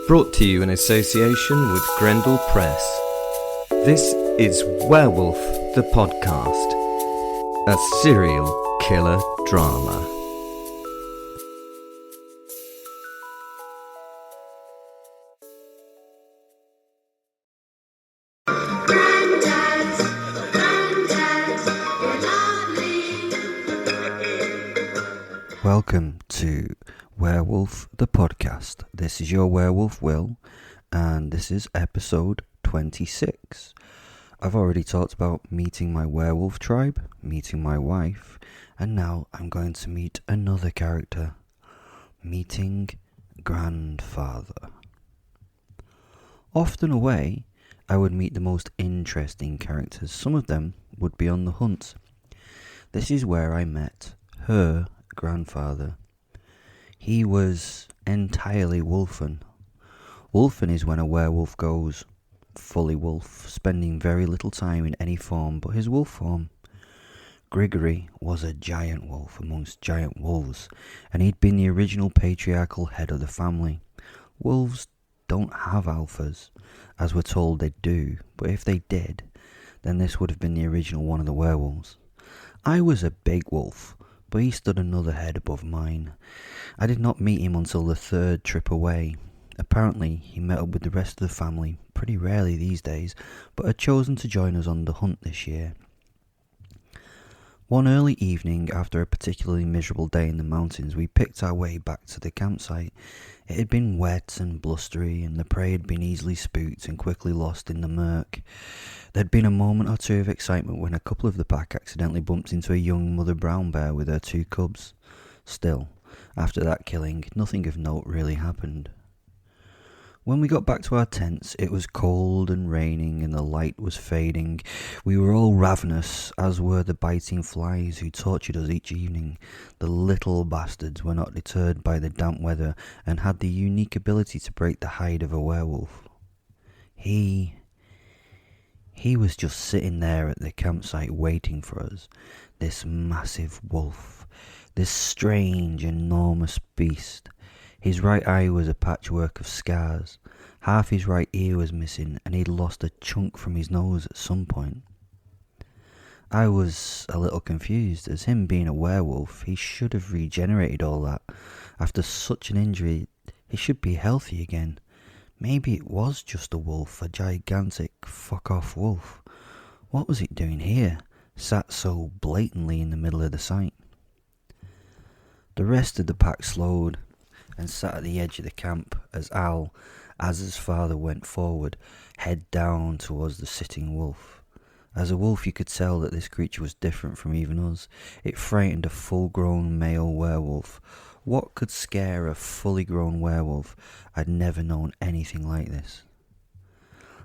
Brought to you in association with Grendel Press. This is Werewolf the Podcast, a serial killer drama. Welcome to Werewolf the Podcast. This is your werewolf Will, and this is episode 26. I've already talked about meeting my werewolf tribe, meeting my wife, and now I'm going to meet another character, meeting grandfather. Often away, I would meet the most interesting characters. Some of them would be on the hunt. This is where I met her grandfather. He was entirely wolfen. Wolfen is when a werewolf goes fully wolf, spending very little time in any form but his wolf form. Grigory was a giant wolf amongst giant wolves, and he'd been the original patriarchal head of the family. Wolves don't have alphas, as we're told they do, but if they did, then this would have been the original one of the werewolves. I was a big wolf, but he stood another head above mine. I did not meet him until the third trip away. Apparently, he met up with the rest of the family, pretty rarely these days, but had chosen to join us on the hunt this year. One early evening, after a particularly miserable day in the mountains, we picked our way back to the campsite. It had been wet and blustery, and the prey had been easily spooked and quickly lost in the murk. There had been a moment or two of excitement when a couple of the pack accidentally bumped into a young mother brown bear with her two cubs. Still, after that killing, nothing of note really happened. When we got back to our tents, it was cold and raining and the light was fading. We were all ravenous, as were the biting flies who tortured us each evening. The little bastards were not deterred by the damp weather and had the unique ability to break the hide of a werewolf. He was just sitting there at the campsite waiting for us, this massive wolf, this strange, enormous beast. His right eye was a patchwork of scars, half his right ear was missing, and he'd lost a chunk from his nose at some point. I was a little confused, as him being a werewolf, he should have regenerated all that. After such an injury, he should be healthy again. Maybe it was just a wolf, a gigantic fuck-off wolf. What was it doing here, sat so blatantly in the middle of the site? The rest of the pack slowed and sat at the edge of the camp as Al, as his father went forward, head down towards the sitting wolf. As a wolf, you could tell that this creature was different from even us. It frightened a full-grown male werewolf. What could scare a fully grown werewolf? I'd never known anything like this.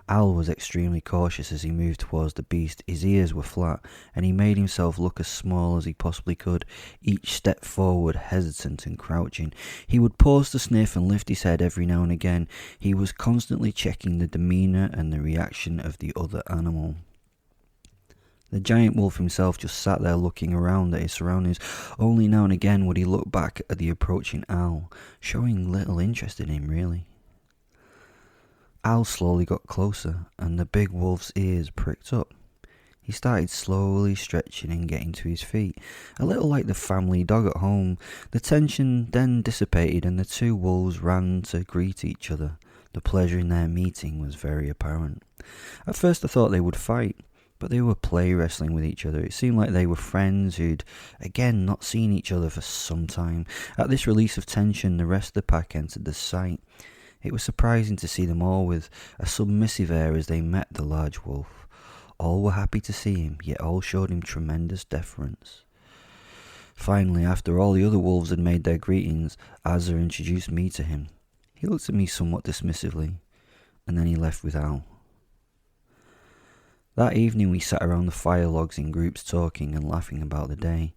Al was extremely cautious as he moved towards the beast. His ears were flat, and he made himself look as small as he possibly could, each step forward hesitant and crouching. He would pause to sniff and lift his head every now and again. He was constantly checking the demeanour and the reaction of the other animal. The giant wolf himself just sat there looking around at his surroundings. Only now and again would he look back at the approaching Al, showing little interest in him really. Al slowly got closer, and the big wolf's ears pricked up. He started slowly stretching and getting to his feet, a little like the family dog at home. The tension then dissipated, and the two wolves ran to greet each other. The pleasure in their meeting was very apparent. At first I thought they would fight, but they were play wrestling with each other. It seemed like they were friends who'd, again, not seen each other for some time. At this release of tension, the rest of the pack entered the site. It was surprising to see them all with a submissive air as they met the large wolf. All were happy to see him, yet all showed him tremendous deference. Finally, after all the other wolves had made their greetings, Azza introduced me to him. He looked at me somewhat dismissively, and then he left with Al. That evening we sat around the fire logs in groups talking and laughing about the day.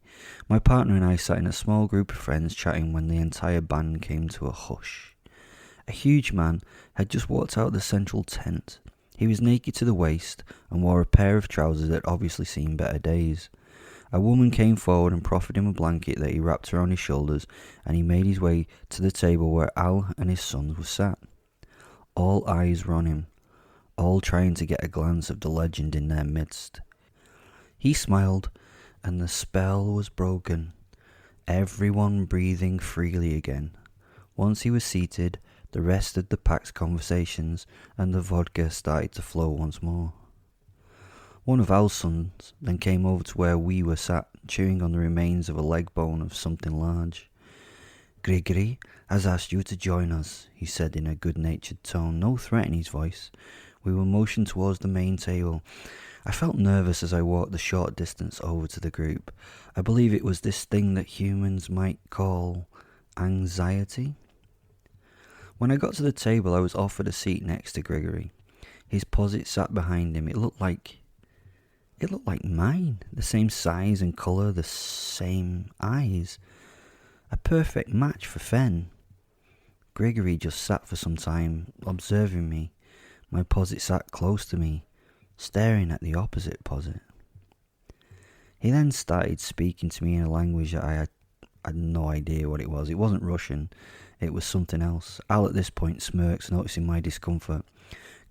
My partner and I sat in a small group of friends chatting when the entire band came to a hush. A huge man had just walked out of the central tent. He was naked to the waist and wore a pair of trousers that had obviously seen better days. A woman came forward and proffered him a blanket that he wrapped around his shoulders, and he made his way to the table where Al and his sons were sat. All eyes were on him, all trying to get a glance of the legend in their midst. He smiled, and the spell was broken, everyone breathing freely again. Once he was seated, the rest of the pack's conversations and the vodka started to flow once more. One of our sons then came over to where we were sat, chewing on the remains of a leg bone of something large. "Gregory has asked you to join us," he said in a good-natured tone, no threat in his voice. We were motioned towards the main table. I felt nervous as I walked the short distance over to the group. I believe it was this thing that humans might call anxiety. When I got to the table, I was offered a seat next to Gregory. His posit sat behind him. It looked like mine, the same size and colour, the same eyes. A perfect match for Fen. Gregory just sat for some time, observing me. My posit sat close to me, staring at the opposite posit. He then started speaking to me in a language that I had no idea what it was. It wasn't Russian, it was something else. Al at this point smirks, noticing my discomfort.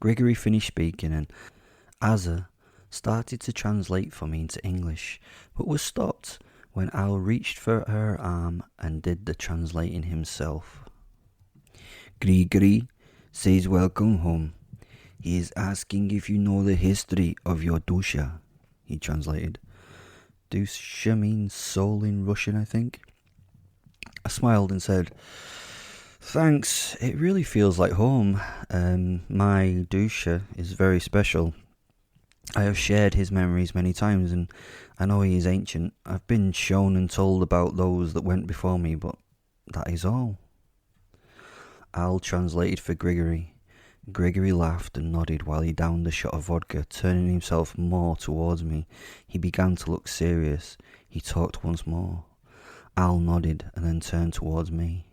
Gregory finished speaking and Azza started to translate for me into English, but was stopped when Al reached for her arm and did the translating himself. "Grigory says welcome home. He is asking if you know the history of your Dusha," he translated. Dusha means soul in Russian, I think. I smiled and said, "Thanks, it really feels like home. My Dusha is very special. I have shared his memories many times, and I know he is ancient. I've been shown and told about those that went before me, but that is all." Al translated for Grigory. Gregory laughed and nodded while he downed a shot of vodka, turning himself more towards me. He began to look serious. He talked once more. Al nodded and then turned towards me.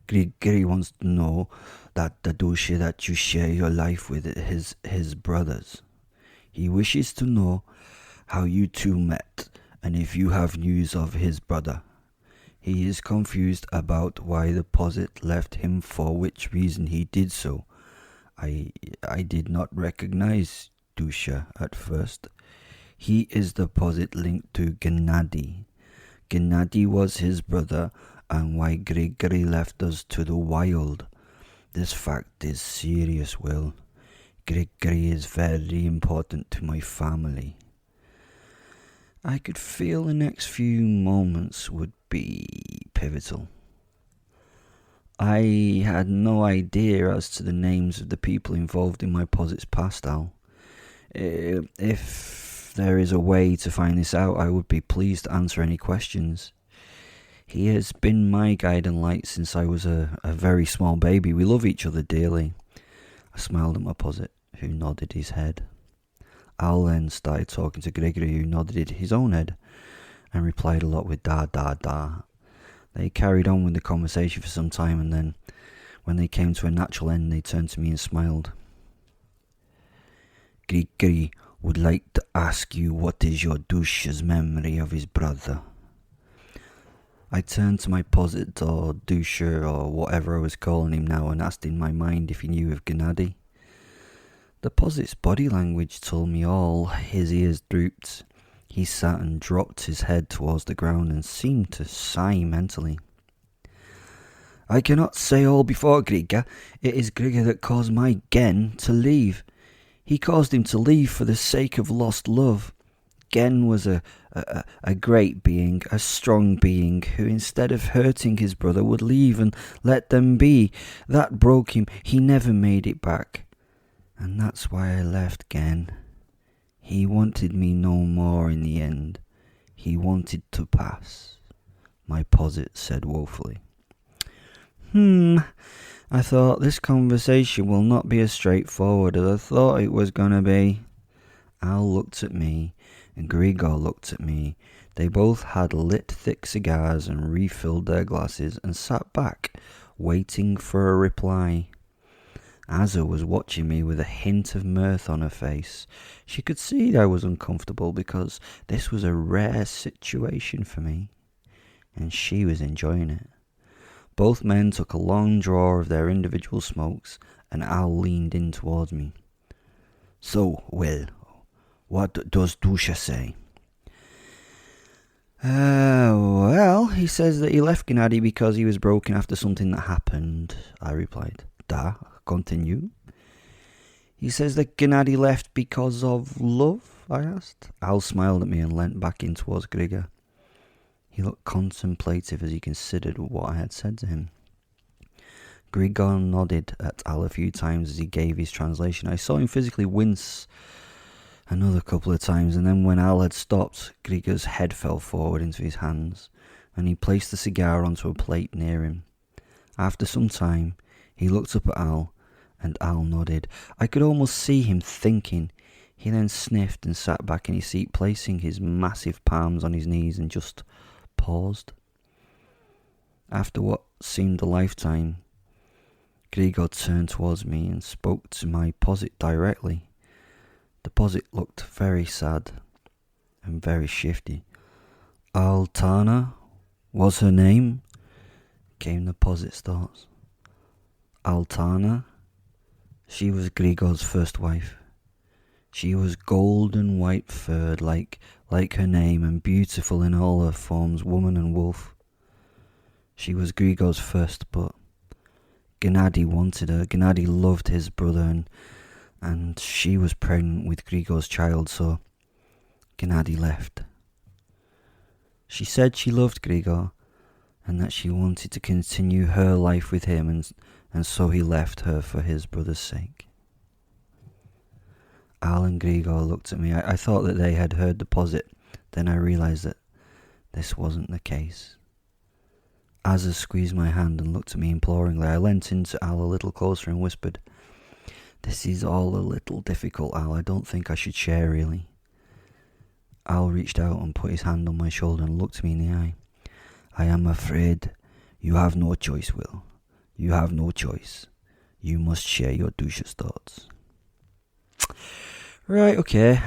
"Gregory wants to know that the Dusha that you share your life with is his brother's. He wishes to know how you two met and if you have news of his brother. He is confused about why the Posit left him, for which reason he did so. I did not recognize Dusha at first. He is the Posit linked to Gennady. Gennady was his brother, and why Gregory left us to the wild. This fact is serious, Will. Gregory is very important to my family." I could feel the next few moments would be pivotal. I had no idea as to the names of the people involved in my posit's past, Al. If there is a way to find this out, I would be pleased to answer any questions. He has been my guide and light since I was a very small baby. We love each other dearly. I smiled at my posit, who nodded his head. Al then started talking to Gregory, who nodded his own head and replied a lot with da da da. They carried on with the conversation for some time, and then, when they came to a natural end, they turned to me and smiled. "Gregory would like to ask you what is your Dusha's memory of his brother." I turned to my posit, or Dusha, or whatever I was calling him now, and asked in my mind if he knew of Gennady. The posit's body language told me all. His ears drooped. He sat and dropped his head towards the ground and seemed to sigh mentally. "I cannot say all before Grigor. It is Grigor that caused my Gen to leave. He caused him to leave for the sake of lost love. Gen was a great being, a strong being, who instead of hurting his brother would leave and let them be. That broke him. He never made it back. And that's why I left Gen. He wanted me no more in the end. He wanted to pass," my posit said woefully. I thought this conversation will not be as straightforward as I thought it was going to be. Al looked at me, and Grigor looked at me. They both had lit thick cigars and refilled their glasses and sat back, waiting for a reply. Azza was watching me with a hint of mirth on her face. She could see I was uncomfortable because this was a rare situation for me, and she was enjoying it. Both men took a long draw of their individual smokes. and Al leaned in towards me. So, well, what does Dusha say? Well, he says that he left Gennady because he was broken after something that happened, I replied. Da, continue. He says that Gennady left because of love, I asked. Al smiled at me and leant back in towards Grigor. He looked contemplative as he considered what I had said to him. Grigor nodded at Al a few times as he gave his translation. I saw him physically wince another couple of times, and then when Al had stopped, Grigor's head fell forward into his hands, and he placed the cigar onto a plate near him. After some time, he looked up at Al, and Al nodded. I could almost see him thinking. He then sniffed and sat back in his seat, placing his massive palms on his knees, and just paused. After what seemed a lifetime, Grigor turned towards me and spoke to my Posit directly. The Posit looked very sad and very shifty. Altana was her name, came the Posit's thoughts. Altana, she was Grigor's first wife. She was golden white-furred like her name, and beautiful in all her forms, woman and wolf. She was Grigor's first, but Gennady wanted her. Gennady loved his brother, and she was pregnant with Grigor's child, so Gennady left. She said she loved Grigor and that she wanted to continue her life with him, and so he left her for his brother's sake. Al and Grigor looked at me. I thought that they had heard the Posit. Then I realised that this wasn't the case. Azza squeezed my hand and looked at me imploringly. I leant into Al a little closer and whispered, "This is all a little difficult, Al. I don't think I should share, really." Al reached out and put his hand on my shoulder and looked me in the eye. "I am afraid you have no choice, Will. You have no choice. You must share your Dusha's thoughts." Right, okay.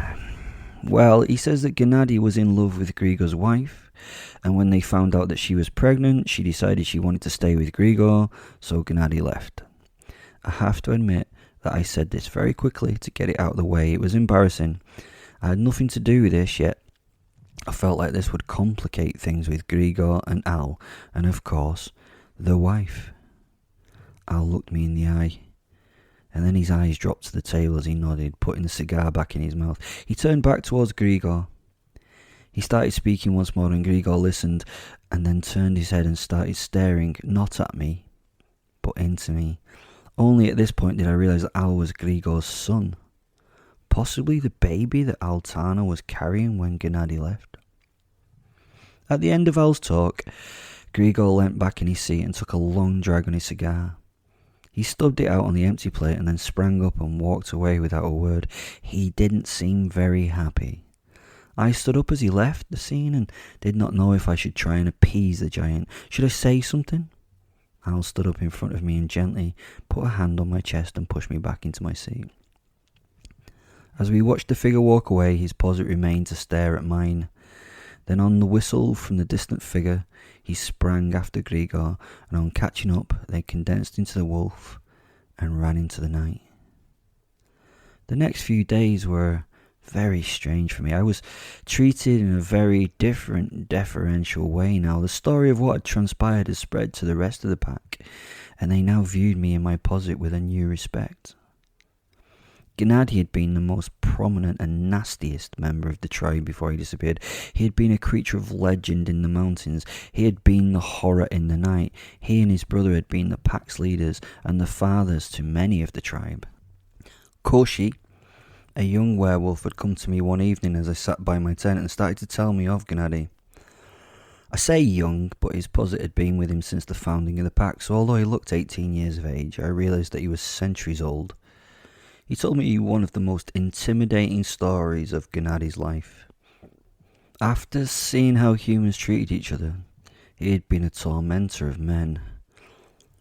Well, he says that Gennady was in love with Grigor's wife, and when they found out that she was pregnant, she decided she wanted to stay with Grigor, so Gennady left. I have to admit that I said this very quickly to get it out of the way. It was embarrassing. I had nothing to do with this, yet I felt like this would complicate things with Grigor and Al, and of course, the wife. Al looked me in the eye, and then his eyes dropped to the table as he nodded, putting the cigar back in his mouth. He turned back towards Grigor. He started speaking once more, and Grigor listened, and then turned his head and started staring, not at me, but into me. Only at this point did I realise that Al was Grigor's son, possibly the baby that Altana was carrying when Gennady left. At the end of Al's talk, Grigor leant back in his seat and took a long drag on his cigar. He stubbed it out on the empty plate and then sprang up and walked away without a word. He didn't seem very happy. I stood up as he left the scene and did not know if I should try and appease the giant. Should I say something? Al stood up in front of me and gently put a hand on my chest and pushed me back into my seat. As we watched the figure walk away, his Posit remained to stare at mine. Then on the whistle from the distant figure, he sprang after Grigor, and on catching up, they condensed into the wolf and ran into the night. The next few days were very strange for me. I was treated in a very different, deferential way now. The story of what had transpired had spread to the rest of the pack, and they now viewed me and my Posit with a new respect. Gennady had been the most prominent and nastiest member of the tribe before he disappeared. He had been a creature of legend in the mountains. He had been the horror in the night. He and his brother had been the pack's leaders and the fathers to many of the tribe. Koshi, a young werewolf, had come to me one evening as I sat by my tent and started to tell me of Gennady. I say young, but his Posit had been with him since the founding of the pack, so although he looked 18 years of age, I realised that he was centuries old. He told me one of the most intimidating stories of Gennady's life. After seeing how humans treated each other, he had been a tormentor of men,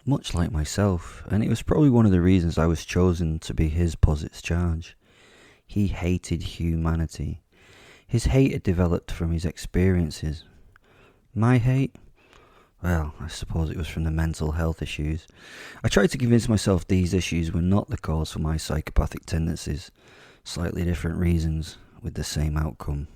much like myself, and it was probably one of the reasons I was chosen to be his Posit's charge. He hated humanity. His hate had developed from his experiences. My hate? Well, I suppose it was from the mental health issues. I tried to convince myself these issues were not the cause for my psychopathic tendencies. Slightly different reasons, with the same outcome.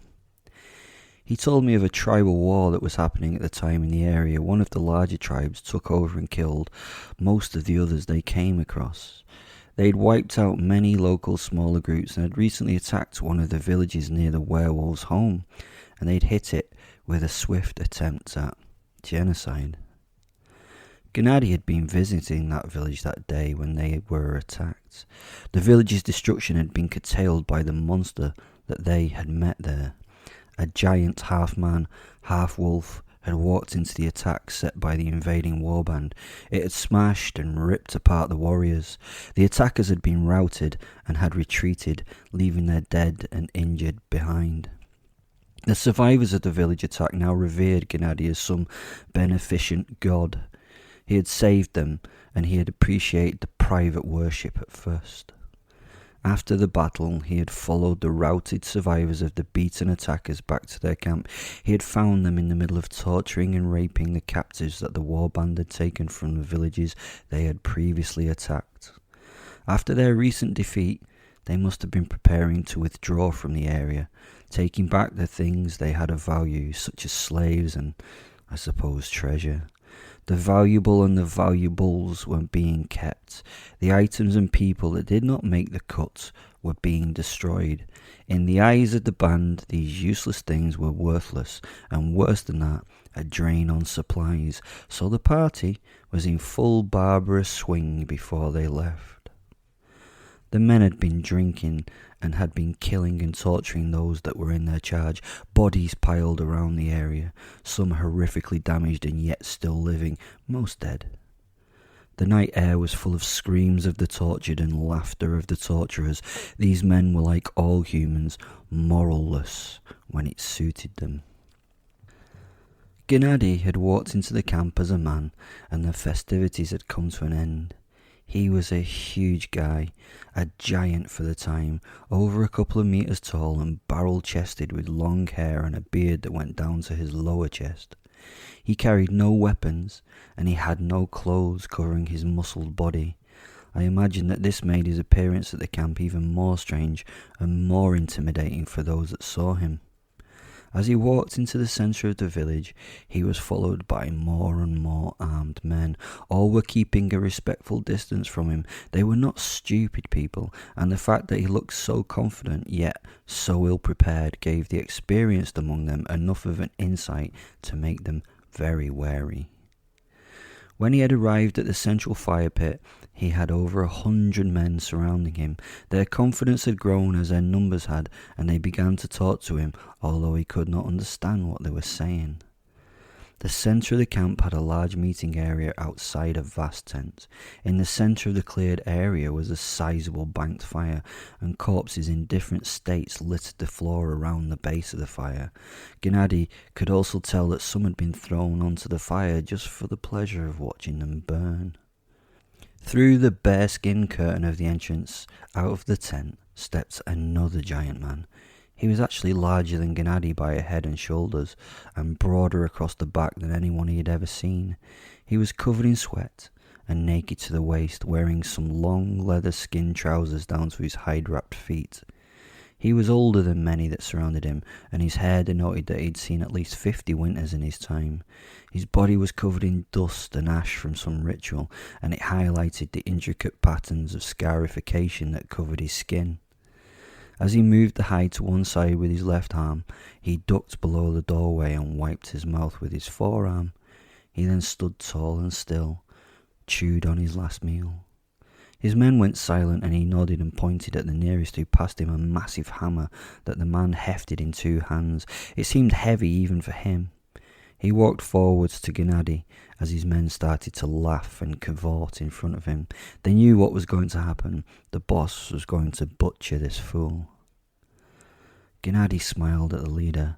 He told me of a tribal war that was happening at the time in the area. One of the larger tribes took over and killed most of the others they came across. They'd wiped out many local smaller groups and had recently attacked one of the villages near the werewolf's home, and they'd hit it with a swift attempt at genocide. Gennady had been visiting that village that day when they were attacked. The village's destruction had been curtailed by the monster that they had met there. A giant half-man, half-wolf had walked into the attack set by the invading warband. It had smashed and ripped apart the warriors. The attackers had been routed and had retreated, leaving their dead and injured behind. The survivors of the village attack now revered Gennady as some beneficent god. He had saved them, and he had appreciated the private worship at first. After the battle, he had followed the routed survivors of the beaten attackers back to their camp. He had found them in the middle of torturing and raping the captives that the warband had taken from the villages they had previously attacked. After their recent defeat, they must have been preparing to withdraw from the area, taking back the things they had of value, such as slaves and, I suppose, treasure. The valuable and the valuables were being kept. The items and people that did not make the cut were being destroyed. In the eyes of the band, these useless things were worthless, and worse than that, a drain on supplies. So the party was in full barbarous swing before they left. The men had been drinking and had been killing and torturing those that were in their charge. Bodies piled around the area, some horrifically damaged and yet still living, most dead. The night air was full of screams of the tortured and laughter of the torturers. These men were like all humans, moralless when it suited them. Gennady had walked into the camp as a man, and the festivities had come to an end. He was a huge guy, a giant for the time, over a couple of meters tall and barrel-chested with long hair and a beard that went down to his lower chest. He carried no weapons, and he had no clothes covering his muscled body. I imagine that this made his appearance at the camp even more strange and more intimidating for those that saw him. As he walked into the centre of the village, he was followed by more and more armed men. All were keeping a respectful distance from him. They were not stupid people, and the fact that he looked so confident yet so ill-prepared gave the experienced among them enough of an insight to make them very wary. When he had arrived at the central fire pit, he had over 100 men surrounding him. Their confidence had grown as their numbers had, and they began to talk to him, although he could not understand what they were saying. The centre of the camp had a large meeting area outside a vast tent. In the centre of the cleared area was a sizable banked fire, and corpses in different states littered the floor around the base of the fire. Gennady could also tell that some had been thrown onto the fire just for the pleasure of watching them burn. Through the bearskin curtain of the entrance, out of the tent, stepped another giant man. He was actually larger than Gennady by a head and shoulders, and broader across the back than anyone he had ever seen. He was covered in sweat, and naked to the waist, wearing some long leather skin trousers down to his hide-wrapped feet. He was older than many that surrounded him, and his hair denoted that he'd seen at least 50 winters in his time. His body was covered in dust and ash from some ritual, and it highlighted the intricate patterns of scarification that covered his skin. As he moved the hide to one side with his left arm, he ducked below the doorway and wiped his mouth with his forearm. He then stood tall and still, chewed on his last meal. His men went silent, and he nodded and pointed at the nearest, who passed him a massive hammer that the man hefted in 2 hands. It seemed heavy even for him. He walked forwards to Gennady as his men started to laugh and cavort in front of him. They knew what was going to happen. The boss was going to butcher this fool. Gennady smiled at the leader.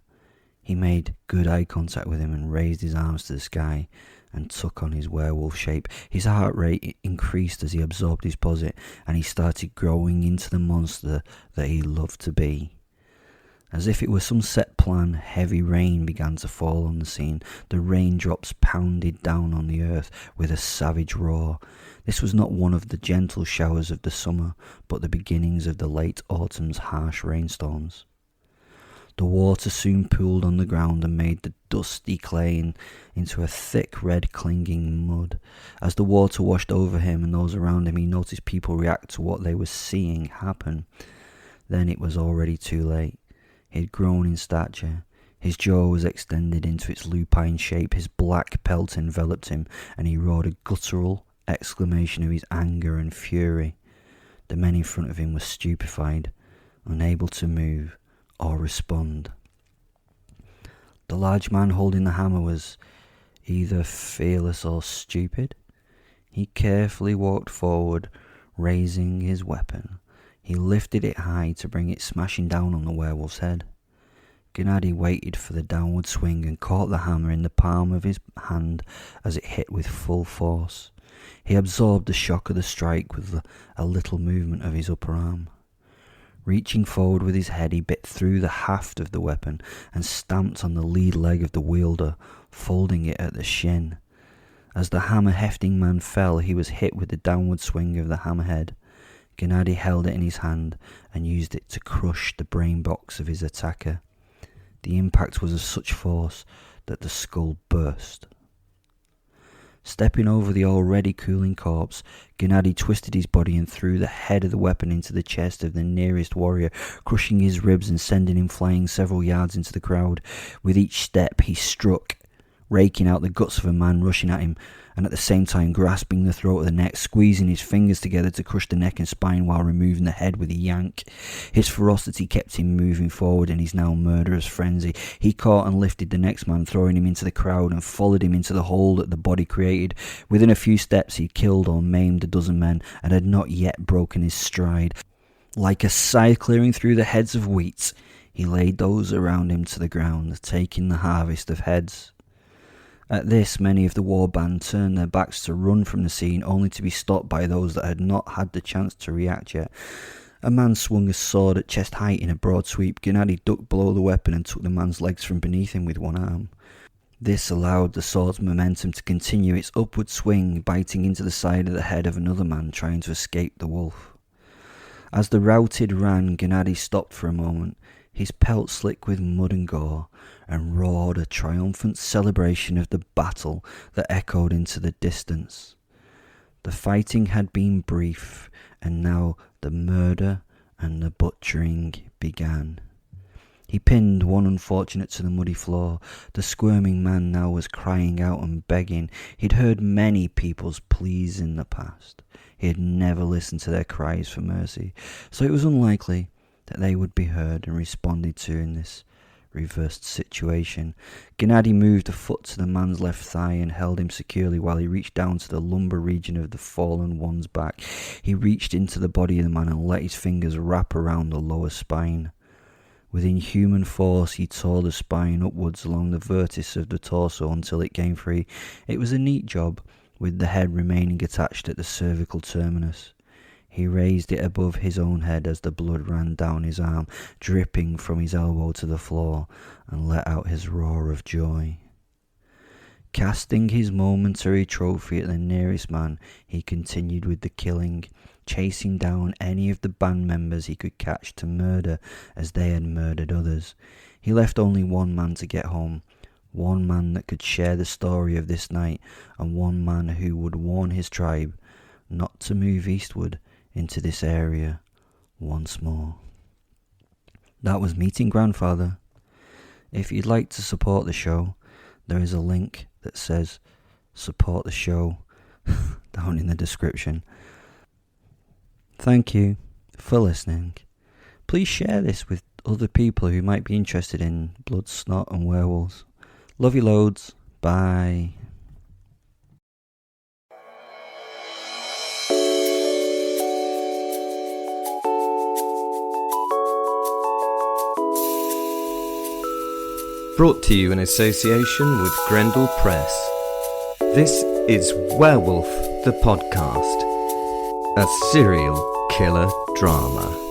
He made good eye contact with him and raised his arms to the sky and took on his werewolf shape. His heart rate increased as he absorbed his posit, and he started growing into the monster that he loved to be. As if it were some set plan, heavy rain began to fall on the scene. The raindrops pounded down on the earth with a savage roar. This was not one of the gentle showers of the summer, but the beginnings of the late autumn's harsh rainstorms. The water soon pooled on the ground and made the dusty clay into a thick red clinging mud. As the water washed over him and those around him, he noticed people react to what they were seeing happen. Then it was already too late. He had grown in stature. His jaw was extended into its lupine shape. His black pelt enveloped him, and he roared a guttural exclamation of his anger and fury. The men in front of him were stupefied, unable to move or respond. The large man holding the hammer was either fearless or stupid. He carefully walked forward, raising his weapon. He lifted it high to bring it smashing down on the werewolf's head. Gennady waited for the downward swing and caught the hammer in the palm of his hand as it hit with full force. He absorbed the shock of the strike with a little movement of his upper arm. Reaching forward with his head, he bit through the haft of the weapon and stamped on the lead leg of the wielder, folding it at the shin. As the hammer-hefting man fell, he was hit with the downward swing of the hammerhead. Gennady held it in his hand and used it to crush the brain box of his attacker. The impact was of such force that the skull burst. Stepping over the already cooling corpse, Gennady twisted his body and threw the head of the weapon into the chest of the nearest warrior, crushing his ribs and sending him flying several yards into the crowd. With each step he struck, raking out the guts of a man rushing at him, and at the same time grasping the throat of the neck, squeezing his fingers together to crush the neck and spine while removing the head with a yank. His ferocity kept him moving forward in his now murderous frenzy. He caught and lifted the next man, throwing him into the crowd, and followed him into the hole that the body created. Within a few steps he killed or maimed a dozen men, and had not yet broken his stride. Like a scythe clearing through the heads of wheat, he laid those around him to the ground, taking the harvest of heads. At this, many of the war band turned their backs to run from the scene, only to be stopped by those that had not had the chance to react yet. A man swung a sword at chest height in a broad sweep. Gennady ducked below the weapon and took the man's legs from beneath him with one arm. This allowed the sword's momentum to continue its upward swing, biting into the side of the head of another man trying to escape the wolf. As the routed ran, Gennady stopped for a moment, his pelt slick with mud and gore, and roared a triumphant celebration of the battle that echoed into the distance. The fighting had been brief, and now the murder and the butchering began. He pinned one unfortunate to the muddy floor. The squirming man now was crying out and begging. He'd heard many people's pleas in the past. He had never listened to their cries for mercy, so it was unlikely that they would be heard and responded to in this reversed situation. Gennady moved a foot to the man's left thigh and held him securely while he reached down to the lumbar region of the fallen one's back. He reached into the body of the man and let his fingers wrap around the lower spine. With inhuman force he tore the spine upwards along the vertex of the torso until it came free. It was a neat job, with the head remaining attached at the cervical terminus. He raised it above his own head as the blood ran down his arm, dripping from his elbow to the floor, and let out his roar of joy. Casting his momentary trophy at the nearest man, he continued with the killing, chasing down any of the band members he could catch to murder as they had murdered others. He left only one man to get home, one man that could share the story of this night, and one man who would warn his tribe not to move eastward into this area once more. That was Meeting Grandfather. If you'd like to support the show, there is a link that says support the show down in the description. Thank you for listening. Please share this with other people who might be interested in blood, snot and werewolves. Love you loads. Bye. Brought to you in association with Grendel Press. This is Werewolf the Podcast, a serial killer drama.